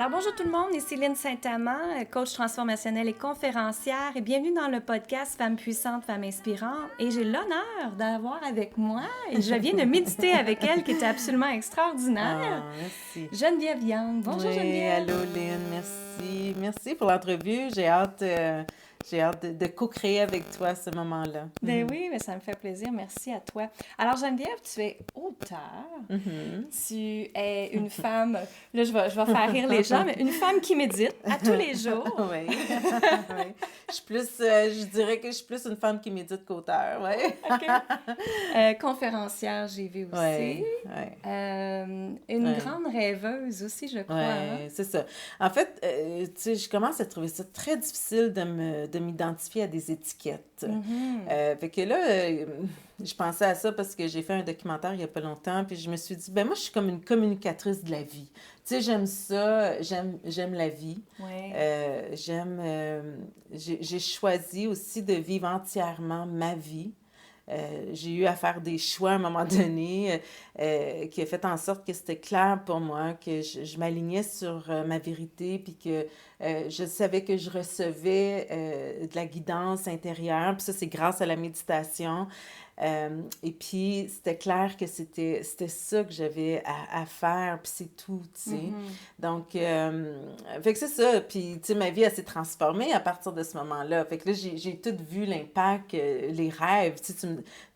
Alors bonjour tout le monde, ici Lynne Saint-Amand, coach transformationnelle et conférencière, et bienvenue dans le podcast Femmes puissantes, Femmes inspirantes. Et j'ai l'honneur d'avoir avec moi, et je viens de méditer avec elle, qui était absolument extraordinaire, Merci. Geneviève Young. Bonjour Oui, Geneviève. allô Lynn, merci. Merci pour l'entrevue. J'ai hâte de co-créer avec toi ce moment-là. Ben oui, mais ça me fait plaisir. Merci à toi. Alors Geneviève, tu es auteure. Tu es une femme, là je vais faire rire les gens, mais une femme qui médite à tous les jours. Oui. Oui. Je dirais que je suis plus une femme qui médite qu'auteur, oui. OK. Conférencière, j'ai vu aussi. Oui, oui. Une Ouais. grande rêveuse aussi, je crois. Hein? Oui, c'est ça. En fait, tu sais, je commence à trouver ça très difficile de m'identifier à des étiquettes. Fait que là, je pensais à ça parce que j'ai fait un documentaire il n'y a pas longtemps, puis je me suis dit, ben moi, je suis comme une communicatrice de la vie. Tu sais, j'aime ça, j'aime la vie. Ouais. J'ai choisi aussi de vivre entièrement ma vie. J'ai eu à faire des choix à un moment donné qui a fait en sorte que c'était clair pour moi, que je m'alignais sur ma vérité, puis que je savais que je recevais de la guidance intérieure, puis ça, c'est grâce à la méditation. Et puis, c'était clair que c'était ça que j'avais à faire, puis c'est tout, tu sais. Donc, fait que c'est ça. Puis, tu sais, ma vie, elle s'est transformée à partir de ce moment-là. Fait que là, j'ai tout vu l'impact, les rêves. Tu sais,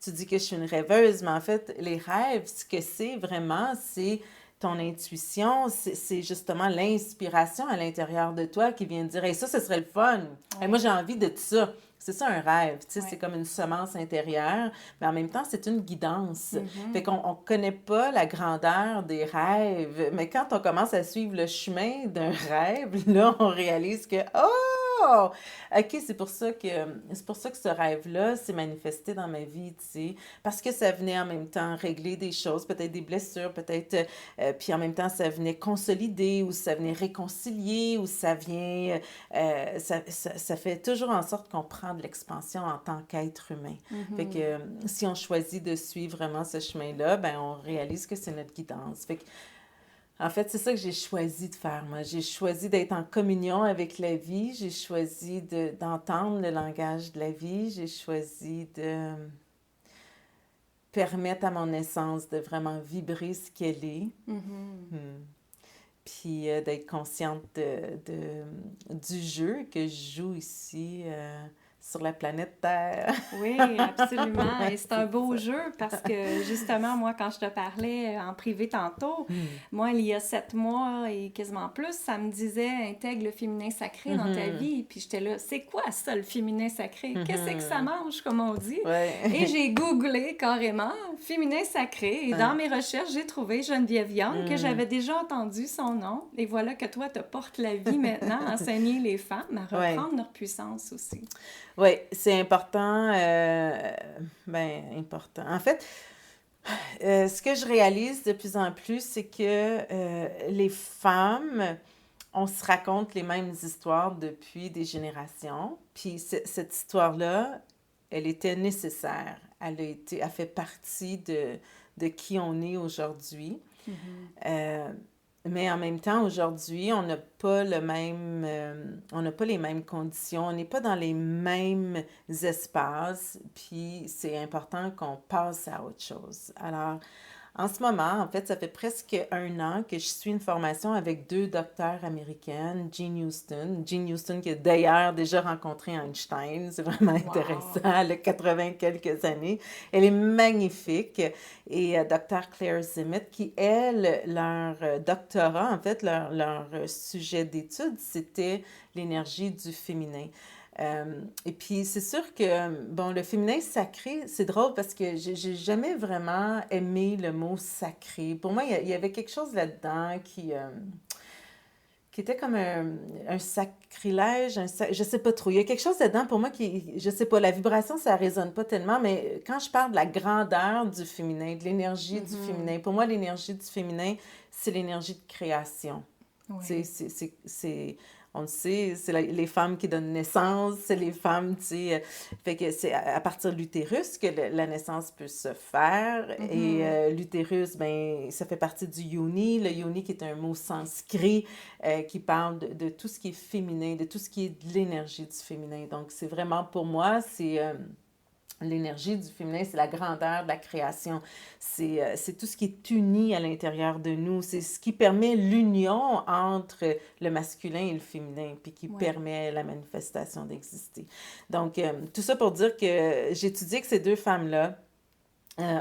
tu dis que je suis une rêveuse, mais en fait, les rêves, ce que c'est vraiment, c'est ton intuition, c'est justement l'inspiration à l'intérieur de toi qui vient dire, hey, ça, ce serait le fun. Hey, moi, j'ai envie de ça. C'est ça un rêve, tu sais, c'est comme une semence intérieure, mais en même temps, c'est une guidance. Fait qu'on on connaît pas la grandeur des rêves, mais quand on commence à suivre le chemin d'un rêve, là, on réalise que, oh, OK, c'est pour ça que ce rêve-là s'est manifesté dans ma vie, tu sais, parce que ça venait en même temps régler des choses, peut-être des blessures, peut-être, puis en même temps, ça venait consolider ou ça venait réconcilier ou ça vient, ça fait toujours en sorte qu'on prend de l'expansion en tant qu'être humain. Fait que si on choisit de suivre vraiment ce chemin-là, ben on réalise que c'est notre guidance. Fait que, en fait, c'est ça que j'ai choisi de faire, moi. J'ai choisi d'être en communion avec la vie. J'ai choisi d'entendre le langage de la vie. J'ai choisi de permettre à mon essence de vraiment vibrer ce qu'elle est. Puis d'être consciente du jeu que je joue ici sur la planète Terre. Oui, absolument. Et c'est un beau ça. jeu parce que justement, moi, quand je te parlais en privé tantôt, moi, il y a 7 mois et quasiment plus, ça me disait intègre le féminin sacré dans ta vie. Puis j'étais là, c'est quoi ça, le féminin sacré? Qu'est-ce que ça mange, comme on dit? Ouais. Et j'ai googlé carrément féminin sacré. Et dans mes recherches, j'ai trouvé Geneviève Young, que j'avais déjà entendu son nom. Et voilà que toi, te portes la vie maintenant à enseigner les femmes à Ouais. reprendre leur puissance aussi. Oui, c'est important. Ben, important. En fait, ce que je réalise de plus en plus, c'est que les femmes, on se raconte les mêmes histoires depuis des générations. Puis cette histoire-là, elle était nécessaire. Elle fait partie de qui on est aujourd'hui. Mais en même temps, aujourd'hui, on n'a pas on n'a pas les mêmes conditions, on n'est pas dans les mêmes espaces, puis c'est important qu'on passe à autre chose. Alors, en ce moment, en fait, ça fait presque 1 an que je suis une formation avec 2 docteurs américaines, Jean Houston qui a d'ailleurs déjà rencontré Einstein, c'est vraiment intéressant, elle a 80 quelques années, elle est magnifique, et Dr. Claire Zimmett qui, elle, leur doctorat, en fait, leur sujet d'étude, c'était l'énergie du féminin. Et puis, c'est sûr que, bon, le féminin sacré, c'est drôle parce que j'ai jamais vraiment aimé le mot sacré. Pour moi, il y avait quelque chose là-dedans qui était comme un sacrilège, je sais pas trop. Il y a quelque chose là-dedans pour moi qui, je sais pas, la vibration, ça résonne pas tellement, mais quand je parle de la grandeur du féminin, de l'énergie du féminin, pour moi, l'énergie du féminin, c'est l'énergie de création. Tu sais, Oui. on le sait, c'est les femmes qui donnent naissance, c'est les femmes, tu sais. Fait que c'est à partir de l'utérus que la naissance peut se faire. Et Mhm. l'utérus, ben, ça fait partie du yoni. Le yoni qui est un mot sanskrit qui parle de tout ce qui est féminin, de tout ce qui est de l'énergie du féminin. Donc, c'est vraiment pour moi, c'est... l'énergie du féminin, c'est la grandeur de la création. C'est tout ce qui est uni à l'intérieur de nous. C'est ce qui permet l'union entre le masculin et le féminin, puis qui Oui. permet la manifestation d'exister. Donc, tout ça pour dire que j'étudiais que ces deux femmes-là,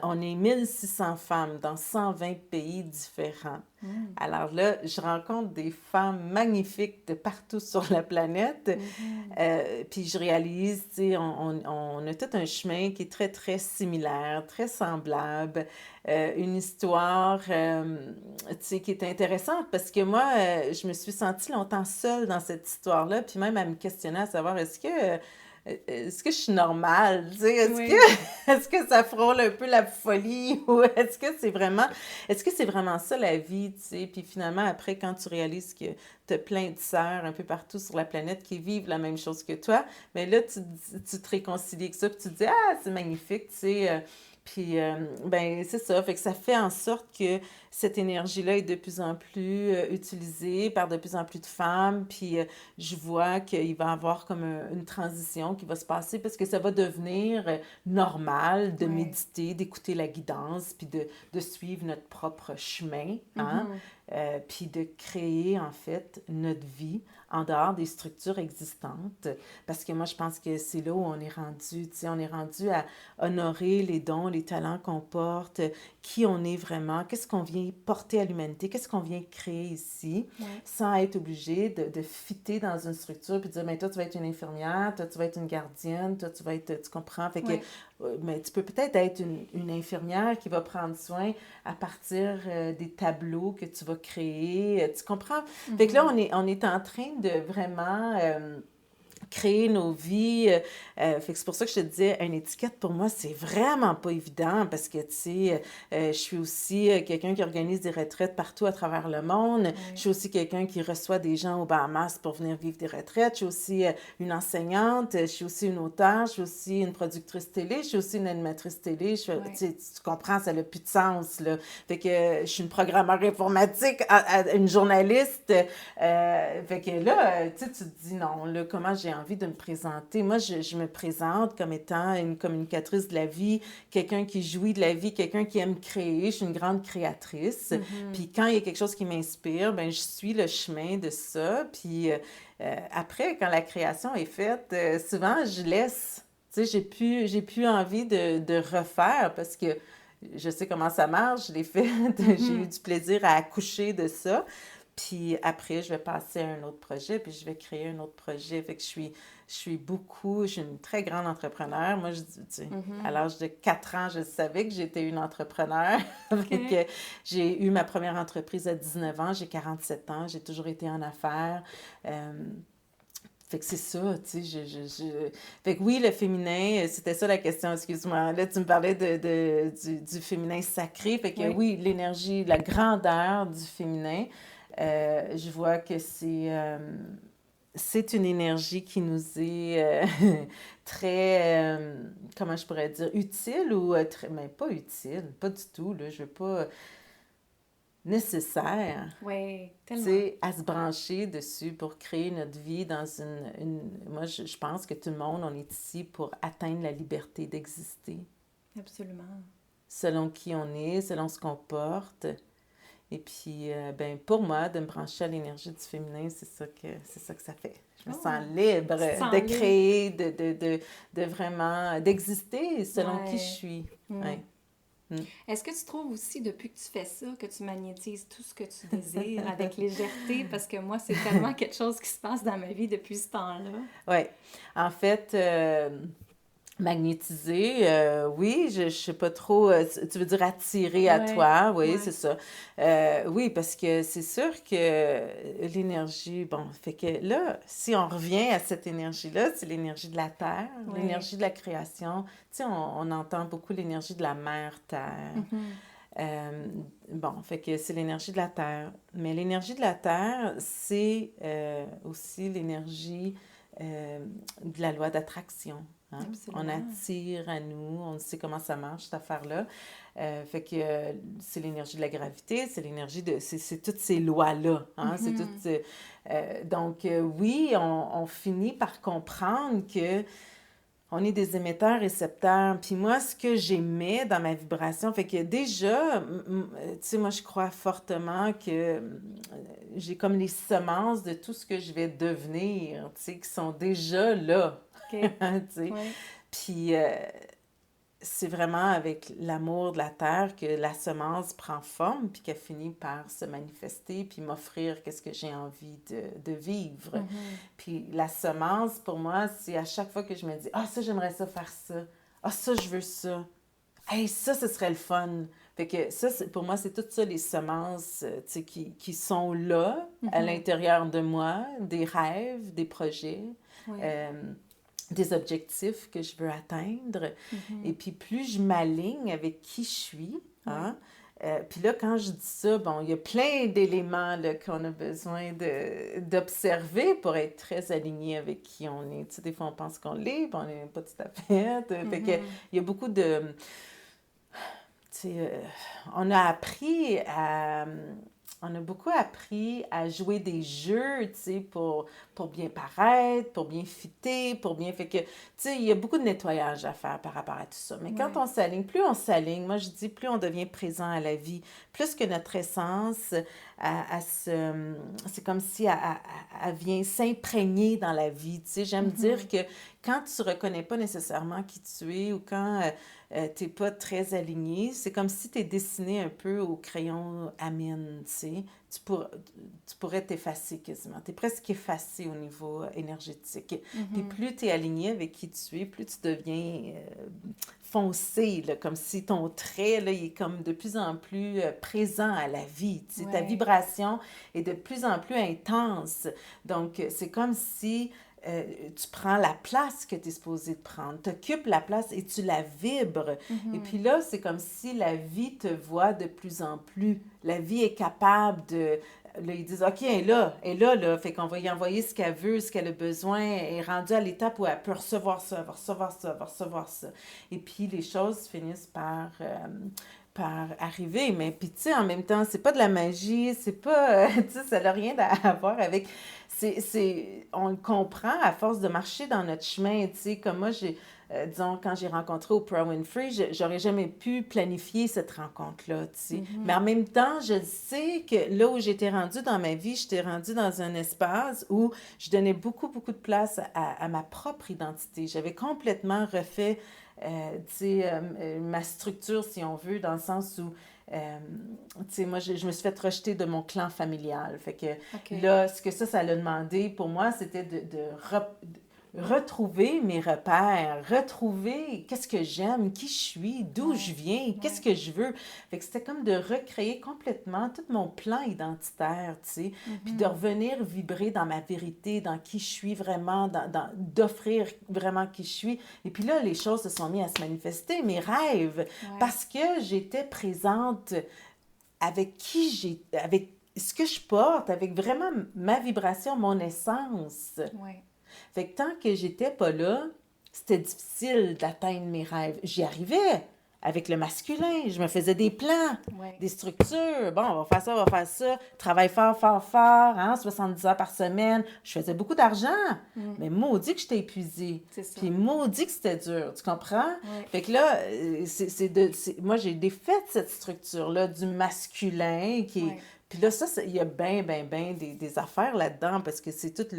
on est 1600 femmes dans 120 pays différents. Mm. Alors là, je rencontre des femmes magnifiques de partout sur la planète. Mhm. Puis je réalise, tu sais, on a tout un chemin qui est très, très similaire, très semblable. Une histoire, tu sais, qui est intéressante parce que moi, je me suis sentie longtemps seule dans cette histoire-là, puis même à me questionner à savoir est-ce que je suis normale, tu sais, Oui. est-ce que ça frôle un peu la folie ou est-ce que c'est vraiment ça la vie, tu sais? Puis finalement, après, quand tu réalises que tu as plein de sœurs un peu partout sur la planète qui vivent la même chose que toi, mais là, tu te réconcilies avec ça, puis tu te dis, ah, c'est magnifique, tu sais. Puis, ben, c'est ça. Fait que ça fait en sorte que cette énergie-là est de plus en plus utilisée par de plus en plus de femmes. Puis, je vois qu'il va y avoir comme une transition qui va se passer parce que ça va devenir normal de Oui. méditer, d'écouter la guidance, puis de suivre notre propre chemin, hein? Mhm. Puis de créer, en fait, notre vie en dehors des structures existantes. Parce que moi, je pense que c'est là où on est rendu. Tu sais, on est rendu à honorer les dons, les talents qu'on porte, qui on est vraiment, qu'est-ce qu'on vient porter à l'humanité, qu'est-ce qu'on vient créer ici, Oui. sans être obligé de fitter dans une structure puis de dire, mais toi, tu vas être une infirmière, toi, tu vas être une gardienne, toi, tu vas être, tu comprends? Fait que, Oui. mais tu peux peut-être être une infirmière qui va prendre soin à partir des tableaux que tu vas créer, tu comprends? Fait que là, Mhm. on est en train de vraiment créer nos vies. Fait que c'est pour ça que je te disais, une étiquette, pour moi, c'est vraiment pas évident parce que, tu sais, je suis aussi quelqu'un qui organise des retraites partout à travers le monde. Je Oui. suis aussi quelqu'un qui reçoit des gens aux Bahamas pour venir vivre des retraites. Je suis aussi une enseignante. Je suis aussi une auteure. Je suis aussi une productrice télé. Je suis aussi une animatrice télé. Tu Oui. sais, tu comprends, ça n'a plus de sens, là. Fait que je suis une programmeur informatique, une journaliste. Fait que là, tu sais, tu te dis non, là, comment j'ai envie de me présenter. Moi, je me présente comme étant une communicatrice de la vie, quelqu'un qui jouit de la vie, quelqu'un qui aime créer. Je suis une grande créatrice. Mhm. Puis quand il y a quelque chose qui m'inspire, ben je suis le chemin de ça. Puis après, quand la création est faite, souvent, je laisse. Tu sais, j'ai plus envie de refaire parce que je sais comment ça marche, je l'ai fait, j'ai eu Mhm. du plaisir à accoucher de ça. Puis après, je vais passer à un autre projet, puis je vais créer un autre projet. Fait que je suis une très grande entrepreneur. Moi, je dis, tu sais, à Mhm. l'âge de 4 ans, je savais que j'étais une entrepreneur. Fait OK. que j'ai eu ma première entreprise à 19 ans, j'ai 47 ans, j'ai toujours été en affaires. Euh, fait que c'est ça, tu sais, Fait que oui, le féminin, c'était ça la question, excuse-moi. Là, tu me parlais du féminin sacré. Fait que Oui. oui, l'énergie, la grandeur du féminin, je vois que c'est une énergie qui nous est très, comment je pourrais dire, utile ou très, mais pas utile, pas du tout, là, je veux pas, nécessaire, Oui. tu Tellement. sais, à se brancher dessus pour créer notre vie dans Moi, je pense que tout le monde, on est ici pour atteindre la liberté d'exister, Absolument. selon qui on est, selon ce qu'on porte. Et puis, ben, pour moi, de me brancher à l'énergie du féminin, c'est ça que ça fait. Je me sens Oh. libre Tu te de sens libre. créer, de vraiment, d'exister selon qui je Ouais. suis. Mm. Ouais. Mm. Est-ce que tu trouves aussi, depuis que tu fais ça, que tu magnétises tout ce que tu désires avec légèreté? Parce que moi, c'est tellement quelque chose qui se passe dans ma vie depuis ce temps-là. Ouais. En fait, magnétiser, oui, je sais pas trop, tu veux dire attirer à Ouais, toi, oui, c'est ouais, ça. Oui, parce que c'est sûr que l'énergie, bon, fait que là, si on revient à cette énergie-là, c'est l'énergie de la Terre, ouais. l'énergie de la création. Tu sais, on entend beaucoup l'énergie de la mère Terre. Mhm. Euh, bon, fait que c'est l'énergie de la Terre. Mais l'énergie de la Terre, c'est aussi l'énergie de la loi d'attraction. Hein? On Absolument. attire à nous, on sait comment ça marche, cette affaire-là. Fait que c'est l'énergie de la gravité, c'est l'énergie de... C'est toutes ces lois-là. Hein? C'est toutes... donc, oui, on finit par comprendre que on est des émetteurs-récepteurs. Puis moi, ce que j'aimais dans ma vibration, fait que déjà, tu sais, moi, je crois fortement que j'ai comme les semences de tout ce que je vais devenir, tu sais, qui sont déjà là. OK. Tu sais. Oui. Puis c'est vraiment avec l'amour de la terre que la semence prend forme, puis qu'elle finit par se manifester, puis m'offrir qu'est-ce que j'ai envie de vivre. Puis la semence, pour moi, c'est à chaque fois que je me dis « Ah, ça, j'aimerais ça faire ça. Ah, ça, je veux ça. Hey, ça, ce serait le fun. » Fait que ça, pour moi, c'est toutes ça, les semences, tu sais, qui sont là, à l'intérieur de moi, des rêves, des projets. Oui. Des objectifs que je veux atteindre. Et puis, plus je m'aligne avec qui je suis, hein, puis là, quand je dis ça, bon, il y a plein d'éléments là, qu'on a besoin d'observer pour être très aligné avec qui on est. Tu sais, des fois, on pense qu'on l'est, puis on n'est pas tout à fait. Fait que, il y a beaucoup de... Tu sais, on a appris à... On a beaucoup appris à jouer des jeux, tu sais, pour bien paraître, pour bien fitter, pour bien... Fait que, tu sais, il y a beaucoup de nettoyage à faire par rapport à tout ça. Mais quand on s'aligne, plus on s'aligne, moi je dis, plus on devient présent à la vie, plus que notre essence, c'est comme si elle vient s'imprégner dans la vie, tu sais. J'aime dire que quand tu ne reconnais pas nécessairement qui tu es ou quand tu n'es pas très aligné, c'est comme si tu es dessiné un peu au crayon à mine, tu sais. Tu pourrais t'effacer quasiment. Tu es presque effacé au niveau énergétique. Puis plus tu es aligné avec qui tu es, plus tu deviens foncé, là, comme si ton trait, là, il est comme de plus en plus présent à la vie. Tu sais, ta vibration est de plus en plus intense. Donc, c'est comme si tu prends la place que tu es supposé de prendre. Tu occupes la place et tu la vibres. Et puis là, c'est comme si la vie te voit de plus en plus. La vie est capable de... Là, ils disent, OK, elle est là, là. Fait qu'on va y envoyer ce qu'elle veut, ce qu'elle a besoin. Elle est rendue à l'étape où elle peut recevoir ça, elle va recevoir ça, elle va recevoir ça. Et puis, les choses finissent par arriver. Mais puis, tu sais, en même temps, c'est pas de la magie, c'est pas... tu sais, ça n'a rien à voir avec... on le comprend à force de marcher dans notre chemin, tu sais, comme moi, disons, quand j'ai rencontré Oprah Winfrey, j'aurais jamais pu planifier cette rencontre-là, tu sais. Mais en même temps, je sais que là où j'étais rendue dans ma vie, j'étais rendue dans un espace où je donnais beaucoup, beaucoup de place à ma propre identité. J'avais complètement refait, tu sais, ma structure, si on veut, dans le sens où tu sais, moi, je me suis fait rejeter de mon clan familial. Fait que là, ce que ça l'a demandé pour moi, c'était de retrouver mes repères, retrouver qu'est-ce que j'aime, qui je suis, d'où je viens, qu'est-ce que je veux. Fait que c'était comme de recréer complètement tout mon plan identitaire, tu sais, puis de revenir vibrer dans ma vérité, dans qui je suis vraiment, d'offrir vraiment qui je suis. Et puis là, les choses se sont mises à se manifester, mes rêves, parce que j'étais présente avec avec ce que je porte, avec vraiment ma vibration, mon essence. Fait que tant que j'étais pas là, c'était difficile d'atteindre mes rêves. J'y arrivais avec le masculin. Je me faisais des plans, des structures. Bon, on va faire ça. Travaille fort, fort, fort, hein, 70 heures par semaine. Je faisais beaucoup d'argent, mais maudit que j'étais épuisée. Puis maudit que c'était dur, tu comprends? Fait que là, moi, j'ai défait cette structure-là du masculin qui est... Puis là, il y a bien des affaires là-dedans parce que c'est tout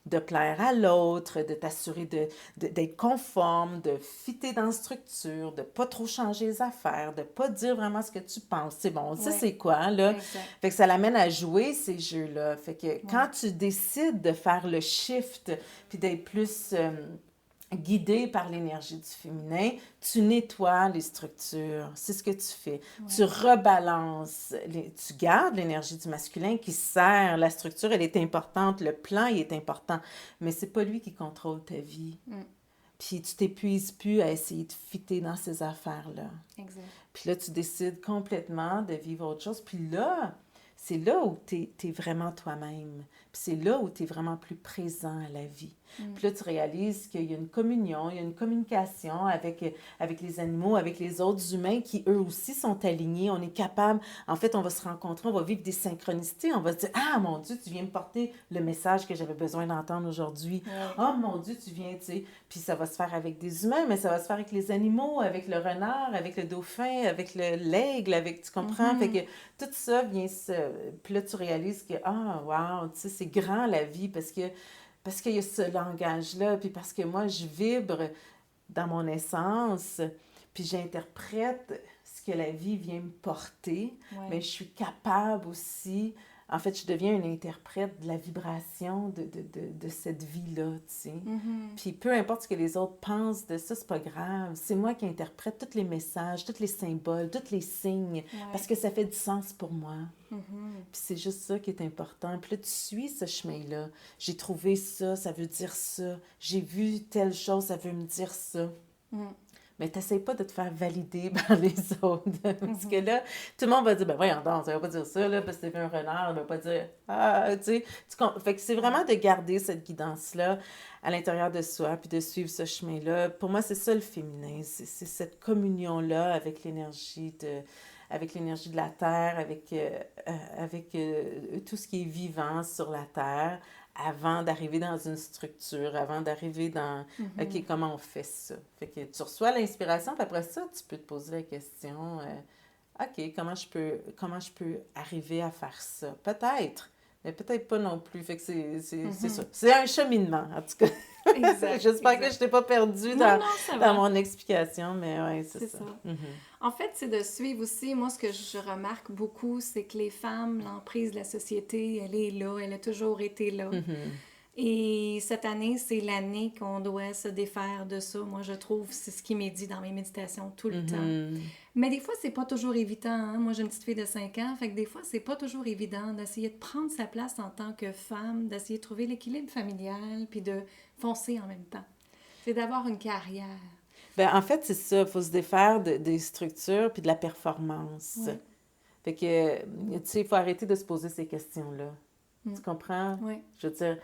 de plaire à l'autre, de t'assurer d'être conforme, de fitter dans la structure, de pas trop changer les affaires, de pas dire vraiment ce que tu penses. C'est bon, ça c'est quoi, là? Exact. Fait que ça l'amène à jouer ces jeux-là. Fait que quand tu décides de faire le shift puis d'être plus... guidé par l'énergie du féminin, tu nettoies les structures. C'est ce que tu fais. Tu rebalances. Tu gardes l'énergie du masculin qui sert. La structure, elle est importante. Le plan, il est important. Mais c'est pas lui qui contrôle ta vie. puis tu t'épuises plus à essayer de fitter dans ces affaires-là. Exact. Puis là, tu décides complètement de vivre autre chose. Puis là, c'est là où tu es vraiment toi-même. Puis c'est là où tu es vraiment plus présent à la vie. Puis là, tu réalises qu'il y a une communion, il y a une communication avec les animaux, avec les autres humains qui, eux aussi, sont alignés. On est capable, en fait, on va se rencontrer, on va vivre des synchronicités. On va se dire, ah, mon Dieu, tu viens me porter le message que j'avais besoin d'entendre aujourd'hui. Oh, mon Dieu, tu viens, tu sais. Puis ça va se faire avec des humains, mais ça va se faire avec les animaux, avec le renard, avec le dauphin, avec l'aigle, avec, tu comprends? Fait que tout ça vient se... Puis là, tu réalises que, ah, wow, tu sais, c'est grand la vie parce qu'il y a ce langage-là, puis parce que moi, je vibre dans mon essence, puis j'interprète ce que la vie vient me porter, mais je suis capable aussi, en fait, je deviens une interprète de la vibration de cette vie-là, tu sais. Puis peu importe ce que les autres pensent de ça, c'est pas grave. C'est moi qui interprète tous les messages, tous les symboles, tous les signes, parce que ça fait du sens pour moi. Puis c'est juste ça qui est important. Puis là, tu suis ce chemin-là. J'ai trouvé ça, ça veut dire ça. J'ai vu telle chose, ça veut me dire ça. Mais t'essayes pas de te faire valider par les autres. Parce que là, tout le monde va dire, ben voyons donc, ça va pas dire ça, là, parce que t'as vu un renard, ça va pas dire, ah, tu sais. Fait que c'est vraiment de garder cette guidance-là à l'intérieur de soi, puis de suivre ce chemin-là. Pour moi, c'est ça le féminin. C'est cette communion-là avec l'énergie de la Terre, avec tout ce qui est vivant sur la Terre, avant d'arriver dans une structure, avant d'arriver dans, OK, comment on fait ça? Fait que tu reçois l'inspiration, puis après ça, tu peux te poser la question, OK, comment je peux arriver à faire ça? Peut-être, mais peut-être pas non plus. Fait que c'est ça. C'est un cheminement, en tout cas. J'espère que je t'ai pas perdue dans mon explication, mais oui, c'est ça. En fait, c'est de suivre aussi, moi, ce que je remarque beaucoup, c'est que les femmes, l'emprise de la société, elle est là, elle a toujours été là. Et cette année, c'est l'année qu'on doit se défaire de ça. Moi, je trouve, c'est ce qui m'est dit dans mes méditations tout le temps. Mais des fois, c'est pas toujours évident. Hein? Moi, j'ai une petite fille de 5 ans, fait que des fois, c'est pas toujours évident d'essayer de prendre sa place en tant que femme, d'essayer de trouver l'équilibre familial, puis de foncer en même temps. C'est d'avoir une carrière. Ben, en fait, c'est ça. Il faut se défaire des structures puis de la performance. Fait que, tu sais, il faut arrêter de se poser ces questions-là. Tu comprends? Je veux dire,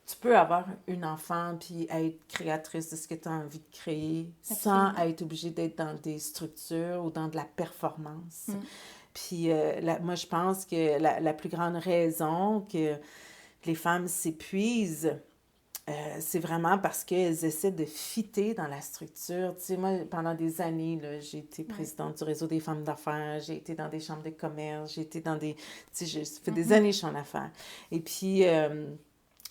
tu peux avoir une enfant puis être créatrice de ce que tu as envie de créer sans être obligée d'être dans des structures ou dans de la performance. Puis moi, je pense que la plus grande raison que les femmes s'épuisent, c'est vraiment parce qu'elles essaient de fitter dans la structure. Tu sais, moi, pendant des années, là, j'ai été présidente du réseau des femmes d'affaires, j'ai été dans des chambres de commerce, j'ai été dans des... Tu sais, ça fait des années que je suis en affaires. Et puis...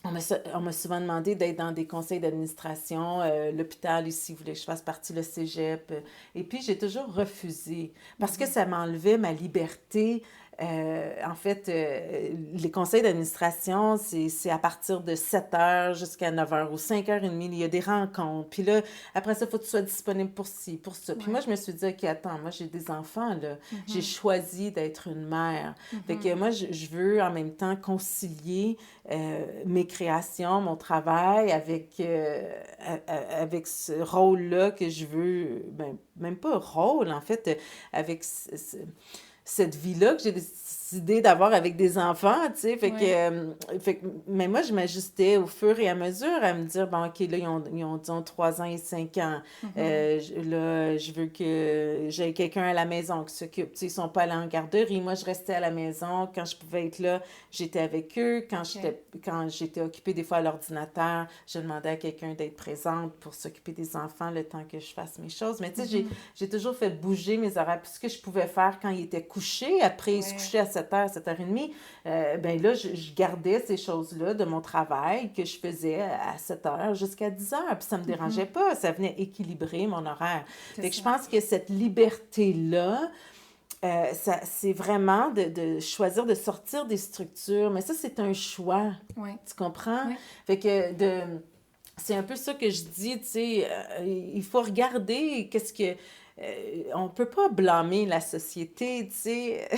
on m'a souvent demandé d'être dans des conseils d'administration, l'hôpital ici voulait que je fasse partie le cégep. Et puis, j'ai toujours refusé parce que ça m'enlevait ma liberté. En fait, les conseils d'administration, c'est à partir de 7 heures jusqu'à 9 heures ou 5h30, il y a des rencontres. Puis là, après ça, il faut que tu sois disponible pour ci, pour ça. Puis moi, je me suis dit, OK, attends, moi, j'ai des enfants, là. J'ai choisi d'être une mère. Fait que moi, je veux en même temps concilier mes créations, mon travail avec ce rôle-là que je veux, ben, même pas rôle, en fait, avec cette vie-là que j'ai décidé d'avoir avec des enfants, tu sais, mais moi, je m'ajustais au fur et à mesure à me dire, bon, OK, là, ils ont disons, 3 ans et 5 ans. Là, je veux que j'ai quelqu'un à la maison qui s'occupe. Tu sais, ils sont pas allés en garderie. Moi, je restais à la maison. Quand je pouvais être là, j'étais avec eux. Quand j'étais occupée des fois à l'ordinateur, je demandais à quelqu'un d'être présente pour s'occuper des enfants le temps que je fasse mes choses. Mais tu sais, j'ai toujours fait bouger mes horaires. Puis ce que je pouvais faire quand ils étaient couchés, après ils se couchaient à 7h, 7h30, ben là, je gardais ces choses-là de mon travail que je faisais à 7h jusqu'à 10h. Puis ça me dérangeait pas. Ça venait équilibrer mon horaire. Fait que je pense que cette liberté-là, c'est vraiment de choisir de sortir des structures. Mais ça, c'est un choix. Tu comprends? Fait que c'est un peu ça que je dis, tu sais, il faut regarder qu'est-ce que... on peut pas blâmer la société, tu sais.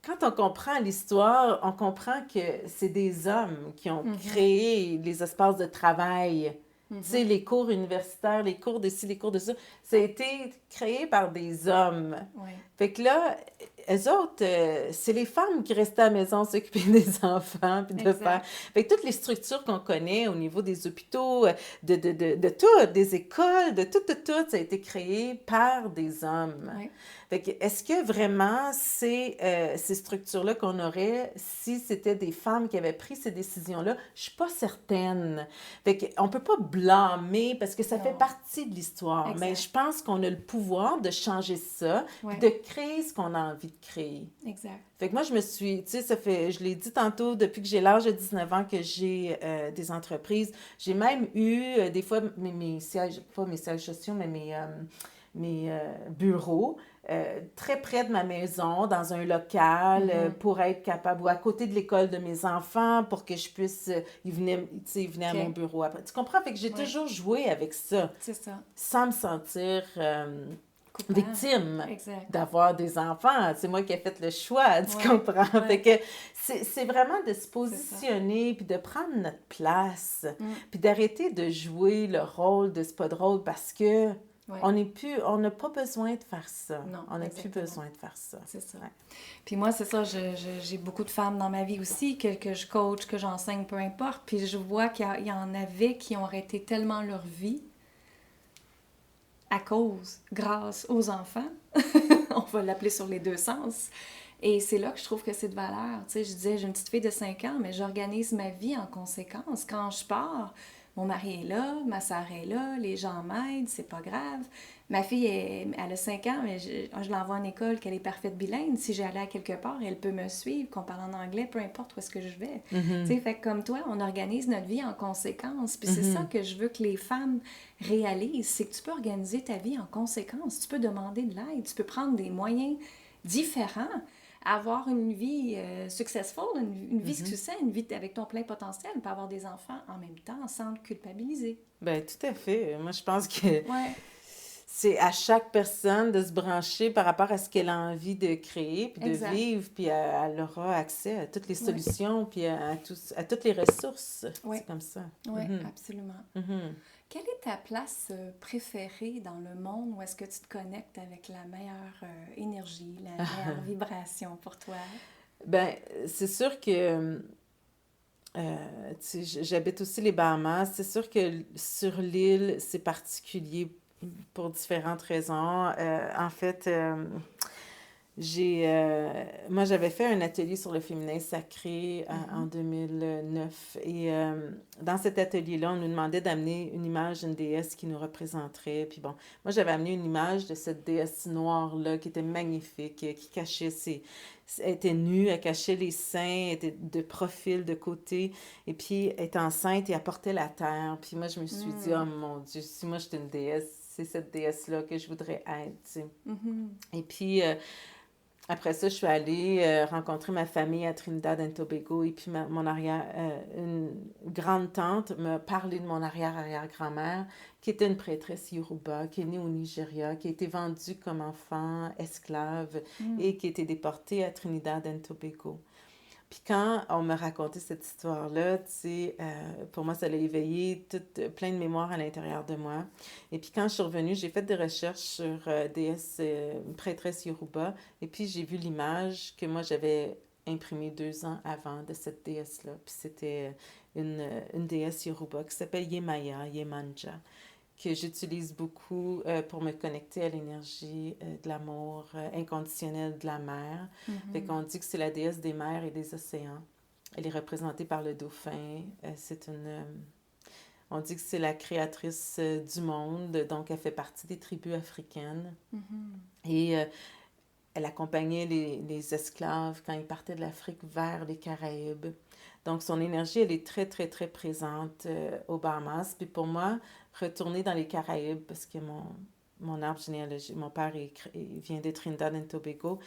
Quand on comprend l'histoire, on comprend que c'est des hommes qui ont créé les espaces de travail Tu sais, les cours universitaires, les cours de ci, les cours de ça, ça a été créé par des hommes. Oui. Fait que là, eux autres, c'est les femmes qui restaient à la maison s'occuper des enfants, puis de Exact. faire... Fait que toutes les structures qu'on connaît au niveau des hôpitaux, de tout, des écoles, de tout, ça a été créé par des hommes. Oui. Fait que est-ce que vraiment ces structures-là qu'on aurait, si c'était des femmes qui avaient pris ces décisions-là, je suis pas certaine. Fait qu'on peut pas blâmer parce que ça fait Non. partie de l'histoire. Exact. Mais je pense qu'on a le pouvoir de changer ça, Ouais. puis de créer ce qu'on a envie de créer. Exact. Fait que moi, je me suis, tu sais, ça fait, je l'ai dit tantôt, depuis que j'ai l'âge de 19 ans que j'ai des entreprises, j'ai même eu des fois mes sièges, pas mes sièges sociaux, mais mes bureaux très près de ma maison, dans un local, pour être capable, ou à côté de l'école de mes enfants, pour que je puisse, ils venaient, tu sais, ils venaient à Ok. mon bureau après. Tu comprends? Fait que j'ai Ouais. toujours joué avec ça, C'est ça. sans me sentir Coupable. victime Exact. d'avoir des enfants. C'est moi qui ai fait le choix, tu Ouais, comprends? ouais. Fait que c'est vraiment de se positionner, puis de prendre notre place, puis d'arrêter de jouer le rôle de c'est pas drôle parce que Ouais. on n'a pas besoin de faire ça. Non, On n'a plus exactement. besoin de faire ça. C'est ça. Ouais. Puis moi, c'est ça, j'ai beaucoup de femmes dans ma vie aussi, que je coach, que j'enseigne, peu importe. Puis je vois qu'il y en avait qui ont arrêté tellement leur vie grâce aux enfants. On va l'appeler sur les deux sens. Et c'est là que je trouve que c'est de valeur. Tu sais, je disais, j'ai une petite fille de 5 ans, mais j'organise ma vie en conséquence. Quand je pars, mon mari est là, ma soeur est là, les gens m'aident, c'est pas grave. Ma fille, elle a 5 ans, mais je l'envoie en école, qu'elle est parfaite bilingue. Si j'allais à quelque part, elle peut me suivre, qu'on parle en anglais, peu importe où est-ce que je vais. Tu sais, fait que comme toi, on organise notre vie en conséquence. Puis c'est ça que je veux que les femmes réalisent, c'est que tu peux organiser ta vie en conséquence. Tu peux demander de l'aide, tu peux prendre des moyens différents, avoir une vie successful, une vie succès, une vie avec ton plein potentiel, puis avoir des enfants en même temps sans te culpabiliser. Ben tout à fait. Moi, je pense que Ouais, c'est à chaque personne de se brancher par rapport à ce qu'elle a envie de créer, puis de Exact. vivre, puis elle aura accès à toutes les Ouais. solutions, puis à toutes les ressources. Ouais. C'est comme ça. oui, Mhm. absolument. Mhm. Quelle est ta place préférée dans le monde où est-ce que tu te connectes avec la meilleure énergie, la meilleure vibration pour toi? Ben, c'est sûr que tu sais, j'habite aussi les Bahamas. C'est sûr que sur l'île, c'est particulier pour différentes raisons. En fait, moi, j'avais fait un atelier sur le féminin sacré en 2009. Et dans cet atelier-là, on nous demandait d'amener une image d'une déesse qui nous représenterait. Puis bon, moi, j'avais amené une image de cette déesse noire-là qui était magnifique, qui cachait elle était nue, elle cachait les seins, elle était de profil, de côté. Et puis, elle était enceinte et elle portait la terre. Puis moi, je me suis dit, oh mon Dieu, si moi, j'étais une déesse, c'est cette déesse-là que je voudrais être, tu sais. Et puis... après ça, je suis allée rencontrer ma famille à Trinidad and Tobago et puis une grande tante m'a parlé de mon arrière-arrière-grand-mère qui était une prêtresse Yoruba, qui est née au Nigeria, qui a été vendue comme enfant esclave et qui a été déportée à Trinidad and Tobago. Puis quand on m'a raconté cette histoire-là, tu sais, pour moi, ça a éveillé plein de mémoires à l'intérieur de moi. Et puis quand je suis revenue, j'ai fait des recherches sur une prêtresse Yoruba. Et puis j'ai vu l'image que moi, j'avais imprimée 2 ans avant de cette déesse-là. Puis c'était une déesse Yoruba qui s'appelle Yemaya, Yemanja, que j'utilise beaucoup pour me connecter à l'énergie de l'amour inconditionnel de la mer. Fait qu'on dit que c'est la déesse des mers et des océans. Elle est représentée par le dauphin. On dit que c'est la créatrice du monde, donc elle fait partie des tribus africaines. Et elle accompagnait les esclaves quand ils partaient de l'Afrique vers les Caraïbes. Donc, son énergie, elle est très, très, très présente aux Bahamas. Puis pour moi, retourner dans les Caraïbes, parce que mon arbre généalogique, mon père vient de Trinidad and Tobago,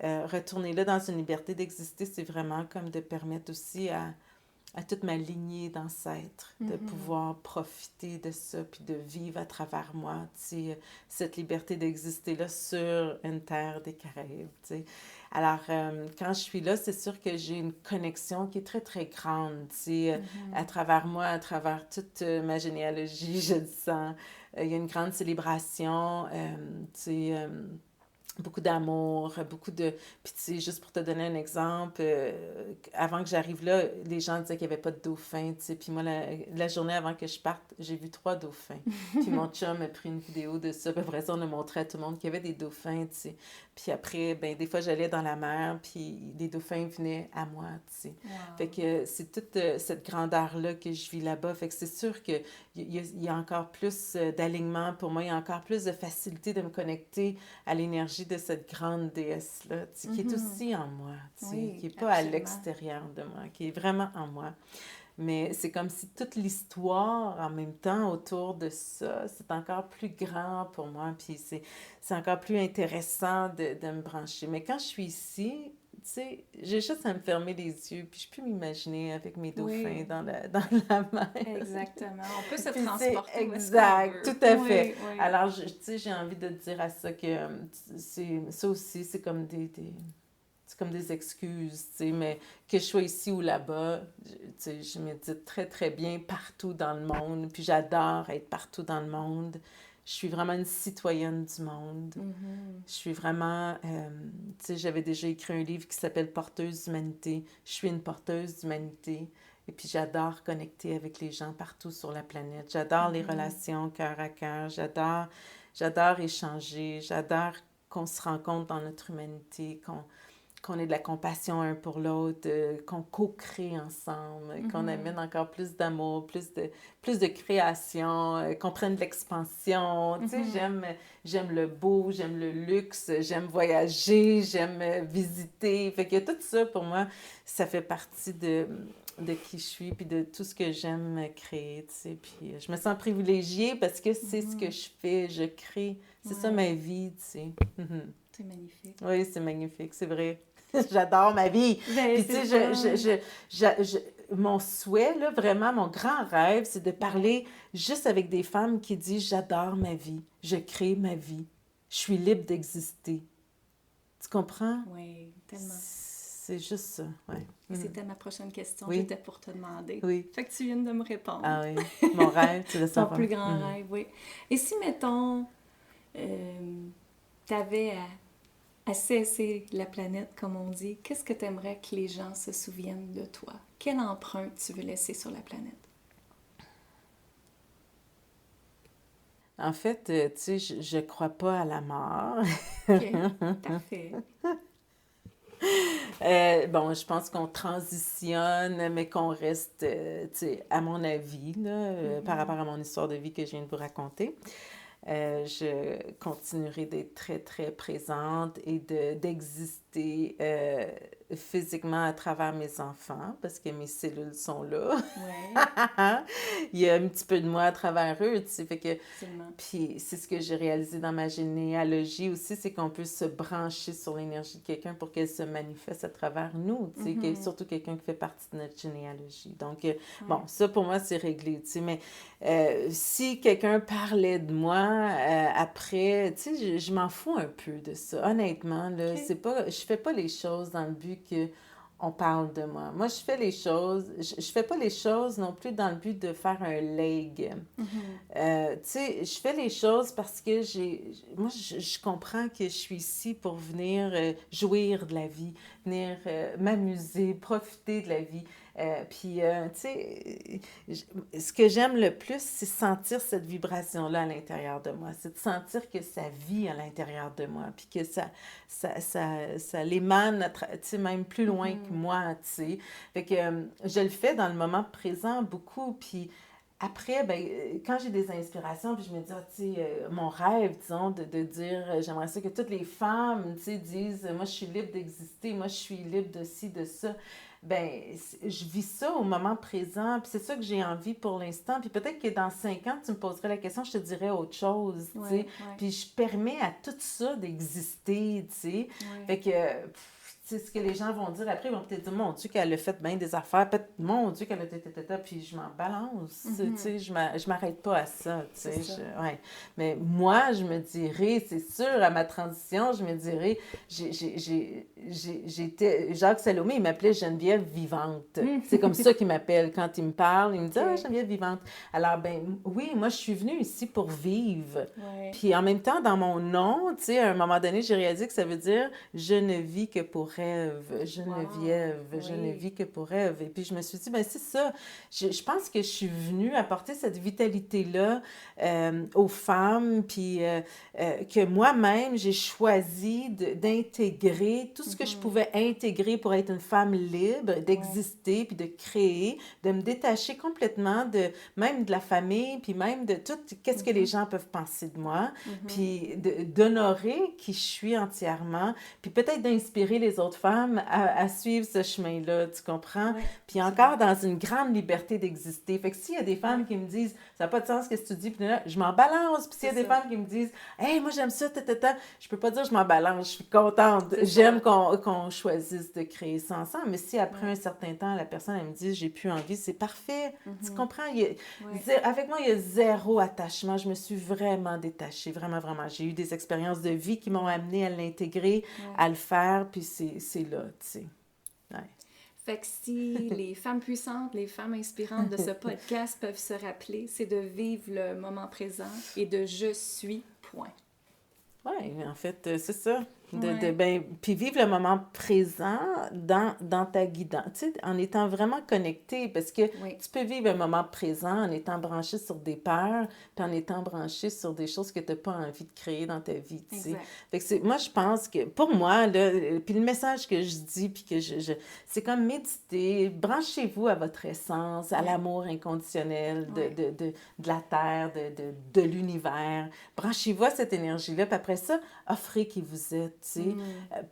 retourner là dans une liberté d'exister, c'est vraiment comme de permettre aussi à toute ma lignée d'ancêtres, de pouvoir profiter de ça, puis de vivre à travers moi, tu sais, cette liberté d'exister là sur une terre des Caraïbes, tu sais. Alors, quand je suis là, c'est sûr que j'ai une connexion qui est très, très grande, tu sais, à travers moi, à travers toute ma généalogie, je le sens. Il y a une grande célébration, tu sais, beaucoup d'amour, beaucoup de... Puis tu sais, juste pour te donner un exemple, avant que j'arrive là, les gens disaient qu'il n'y avait pas de dauphins, tu sais. Puis moi, la journée avant que je parte, j'ai vu 3 dauphins. Puis mon chum a pris une vidéo de ça. Puis après ça, on a montré à tout le monde qu'il y avait des dauphins, tu sais. Puis après, ben des fois, j'allais dans la mer, puis les dauphins venaient à moi, tu sais. Wow. Fait que c'est toute cette grandeur-là que je vis là-bas. Fait que c'est sûr qu'il y a encore plus d'alignement pour moi. Il y a encore plus de facilité de me connecter à l'énergie de cette grande déesse-là, tu sais, qui est aussi en moi, tu sais, Oui, qui n'est pas absolument. à l'extérieur de moi, qui est vraiment en moi. Mais c'est comme si toute l'histoire, en même temps, autour de ça, c'est encore plus grand pour moi, puis c'est encore plus intéressant de me brancher. Mais quand je suis ici, tu sais, j'ai juste à me fermer les yeux, puis je peux m'imaginer avec mes dauphins Oui, dans la mer. exactement. On peut se Puis c'est transporter où est-ce qu'on exact, veut. tout à fait. Oui, oui. Alors, tu sais, j'ai envie de te dire à ça que ça aussi, c'est comme c'est comme des excuses, tu sais, mais que je sois ici ou là-bas, tu sais, je médite très, très bien partout dans le monde, puis j'adore être partout dans le monde. Je suis vraiment une citoyenne du monde. Je suis vraiment, tu sais, j'avais déjà écrit un livre qui s'appelle Porteuse d'humanité. Je suis une porteuse d'humanité. Et puis j'adore connecter avec les gens partout sur la planète. J'adore les relations cœur à cœur. J'adore échanger. J'adore qu'on se rencontre dans notre humanité, qu'on ait de la compassion un pour l'autre, qu'on co-crée ensemble, qu'on amène encore plus d'amour, plus de création, qu'on prenne de l'expansion. Tu sais, j'aime le beau, j'aime le luxe, j'aime voyager, j'aime visiter. Fait que tout ça, pour moi, ça fait partie de qui je suis, puis de tout ce que j'aime créer, tu sais. Puis je me sens privilégiée parce que c'est ce que je fais, je crée. C'est ça ma vie, tu sais. C'est magnifique. Oui, c'est magnifique, c'est vrai. J'adore ma vie. Ben, Puis tu sais, mon souhait, là, vraiment, mon grand rêve, c'est de parler juste avec des femmes qui disent « J'adore ma vie, je crée ma vie, je suis libre d'exister. » Tu comprends? Oui, tellement. C'est juste ça, oui. Et c'était ma prochaine question. Oui. J'étais pour te demander. Oui. Fait que tu viens de me répondre. Ah oui, mon rêve, tu le Ton savoir. plus grand rêve, oui. Et si, mettons, t'avais à cesser la planète, comme on dit, qu'est-ce que tu aimerais que les gens se souviennent de toi? Quelle empreinte tu veux laisser sur la planète? En fait, tu sais, je crois pas à la mort. OK, parfait. Bon, je pense qu'on transitionne, mais qu'on reste, tu sais, à mon avis, là, par rapport à mon histoire de vie que je viens de vous raconter. Je continuerai d'être très, très présente et d'exister physiquement à travers mes enfants parce que mes cellules sont là. Ouais. Il y a un petit peu de moi à travers eux, tu sais, fait que... Absolument. Puis c'est ce que j'ai réalisé dans ma généalogie aussi, c'est qu'on peut se brancher sur l'énergie de quelqu'un pour qu'elle se manifeste à travers nous, tu sais, surtout quelqu'un qui fait partie de notre généalogie. Donc, bon, ça pour moi, c'est réglé, tu sais, mais si quelqu'un parlait de moi après, tu sais, je m'en fous un peu de ça, honnêtement, là, Ok. c'est pas, je fais pas les choses dans le but que on parle de moi. Moi, je fais les choses, je fais pas les choses non plus dans le but de faire un leg. Tu sais, je fais les choses parce que moi, je comprends que je suis ici pour venir jouir de la vie, venir m'amuser, profiter de la vie. Puis, tu sais, ce que j'aime le plus, c'est sentir cette vibration-là à l'intérieur de moi. C'est de sentir que ça vit à l'intérieur de moi, puis que ça l'émane, tu sais, même plus loin que moi, tu sais. Fait que je le fais dans le moment présent beaucoup, puis après, ben, quand j'ai des inspirations, puis je me dis, ah, tu sais, mon rêve, disons, de dire, j'aimerais ça que toutes les femmes, tu sais, disent, moi, je suis libre d'exister, moi, je suis libre de ci, de ça. Ben, je vis ça au moment présent, puis c'est ça que j'ai envie pour l'instant. Puis peut-être que dans 5 ans, tu me poserais la question, je te dirais autre chose, tu sais. Ouais. Puis je permets à tout ça d'exister, tu sais. Ouais. Fait que, tu c'est ce que les gens vont dire après, ils vont peut-être dire, mon Dieu, qu'elle a fait bien des affaires, peut-être, mon Dieu, qu'elle a puis je m'en balance, tu sais, je m'arrête pas à ça, tu sais, ouais. Mais moi, je me dirais, c'est sûr, à ma transition, je me dirais, j'étais, Jacques Salomé, il m'appelait Geneviève vivante. C'est comme ça qu'il m'appelle quand il me parle, il me dit, ah, Geneviève vivante. Alors, ben oui, moi, je suis venue ici pour vivre. Ouais. Puis en même temps, dans mon nom, tu sais, à un moment donné, j'ai réalisé que ça veut dire « Je ne vis que pour rêve, Geneviève, je ne vis que pour rêve ». Et puis je me suis dit, ben c'est ça, je pense que je suis venue apporter cette vitalité-là aux femmes, puis que moi-même, j'ai choisi d'intégrer tout ce que je pouvais intégrer pour être une femme libre, d'exister, puis de créer, de me détacher complètement même de la famille, puis même de tout, qu'est-ce que les gens peuvent penser de moi, puis d'honorer qui je suis entièrement, puis peut-être d'inspirer les autres femmes à suivre ce chemin-là, tu comprends? Puis encore dans une grande liberté d'exister. Fait que s'il y a des femmes qui me disent « ça n'a pas de sens ce que tu dis », puis là, je m'en balance. Puis s'il y a des femmes qui me disent « hey, moi j'aime ça, je peux pas dire je m'en balance, je suis contente, j'aime qu'on choisisse de créer ça ensemble. Mais si après un certain temps, la personne elle me dit « j'ai plus envie », c'est parfait, tu comprends? Avec moi, il y a zéro attachement, je me suis vraiment détachée, vraiment, vraiment. J'ai eu des expériences de vie qui m'ont amenée à l'intégrer, à le faire, puis c'est là, tu sais. Ouais. Fait que si les femmes puissantes, les femmes inspirantes de ce podcast peuvent se rappeler, c'est de vivre le moment présent et de « je suis », point. Oui, en fait, c'est ça. Puis vivre le moment présent dans ta guidance, tu sais, en étant vraiment connecté, parce que tu peux vivre un moment présent en étant branché sur des peurs, puis en étant branché sur des choses que tu n'as pas envie de créer dans ta vie, tu sais. Fait que moi, je pense que, pour moi, là, puis le message que je dis, puis que c'est comme méditer, branchez-vous à votre essence, à l'amour inconditionnel de la terre, de l'univers. Branchez-vous à cette énergie-là, puis après ça, offrez qui vous êtes.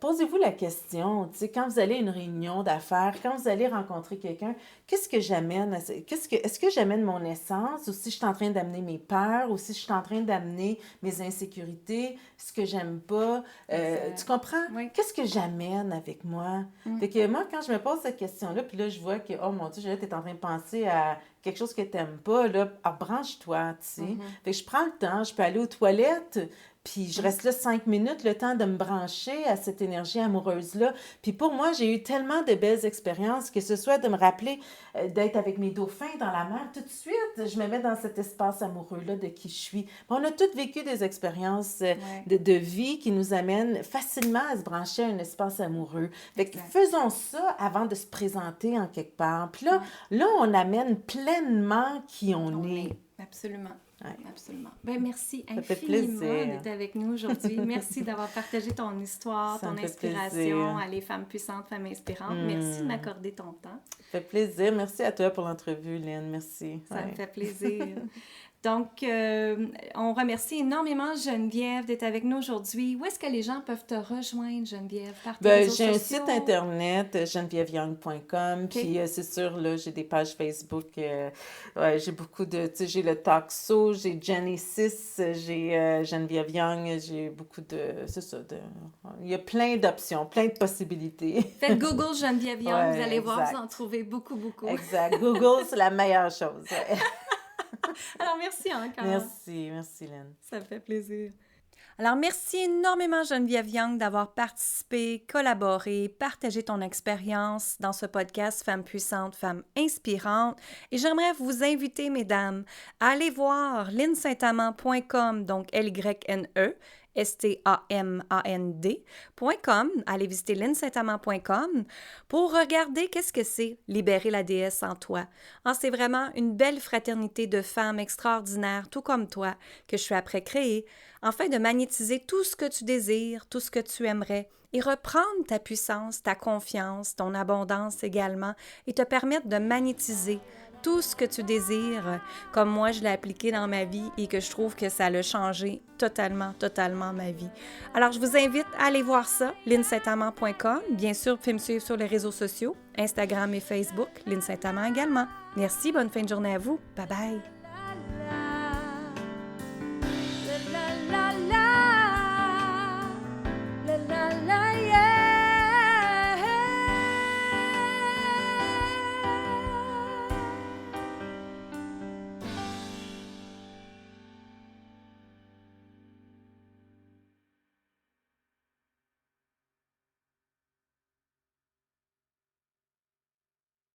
Posez-vous la question, quand vous allez à une réunion d'affaires, quand vous allez rencontrer quelqu'un, qu'est-ce que j'amène? Est-ce que j'amène mon essence, ou si je suis en train d'amener mes peurs, ou si je suis en train d'amener mes insécurités, ce que j'aime pas? Tu comprends? Oui. Qu'est-ce que j'amène avec moi? Fait que moi, quand je me pose cette question-là, puis là, je vois que, oh mon Dieu, tu es en train de penser à quelque chose que tu n'aimes pas, là, branche-toi, tu sais. Fait que je prends le temps, je peux aller aux toilettes, puis je reste là 5 minutes, le temps de me brancher à cette énergie amoureuse-là. Puis pour moi, j'ai eu tellement de belles expériences, que ce soit de me rappeler d'être avec mes dauphins dans la mer, tout de suite, je me mets dans cet espace amoureux-là de qui je suis. On a toutes vécu des expériences de vie qui nous amènent facilement à se brancher à un espace amoureux. Fait que faisons ça avant de se présenter en quelque part. Puis là, on amène pleinement qui on est. Absolument. Ouais. Absolument. Ben, merci infiniment d'être avec nous aujourd'hui. Merci d'avoir partagé ton histoire, ton inspiration à les femmes puissantes, femmes inspirantes. Merci de m'accorder ton temps. Ça fait plaisir. Merci à toi pour l'entrevue, Lynn. Merci. Ça me fait plaisir. Donc, on remercie énormément Geneviève d'être avec nous aujourd'hui. Où est-ce que les gens peuvent te rejoindre, Geneviève? Par tes réseaux j'ai sociaux? Un site internet, genevièveyoung.com, puis c'est sûr, là, j'ai des pages Facebook. J'ai beaucoup de... Tu sais, j'ai le Talk-So, j'ai Genesis, j'ai Geneviève Young, j'ai beaucoup de... C'est ça, il y a plein d'options, plein de possibilités. Faites Google Geneviève Young, vous allez voir, vous en trouvez beaucoup, beaucoup. Exact. Google, c'est la meilleure chose. Alors, merci encore. Merci, Lynn. Ça me fait plaisir. Alors, merci énormément, Geneviève Young, d'avoir participé, collaboré, partagé ton expérience dans ce podcast Femmes puissantes, Femmes inspirantes. Et j'aimerais vous inviter, mesdames, à aller voir lynnesaintamand.com, donc L-Y-N-E, STAMAND.com, allez visiter lynnesaintamand.com pour regarder qu'est-ce que c'est libérer la déesse en toi. C'est vraiment une belle fraternité de femmes extraordinaires, tout comme toi, que je suis après créer, afin de magnétiser tout ce que tu désires, tout ce que tu aimerais, et reprendre ta puissance, ta confiance, ton abondance également, et te permettre de magnétiser tout ce que tu désires, comme moi je l'ai appliqué dans ma vie et que je trouve que ça a changé totalement ma vie. Alors, je vous invite à aller voir ça, lynnesaintamand.com. Bien sûr, vous pouvez me suivre sur les réseaux sociaux, Instagram et Facebook, Lynne Saintamand également. Merci, bonne fin de journée à vous. Bye bye!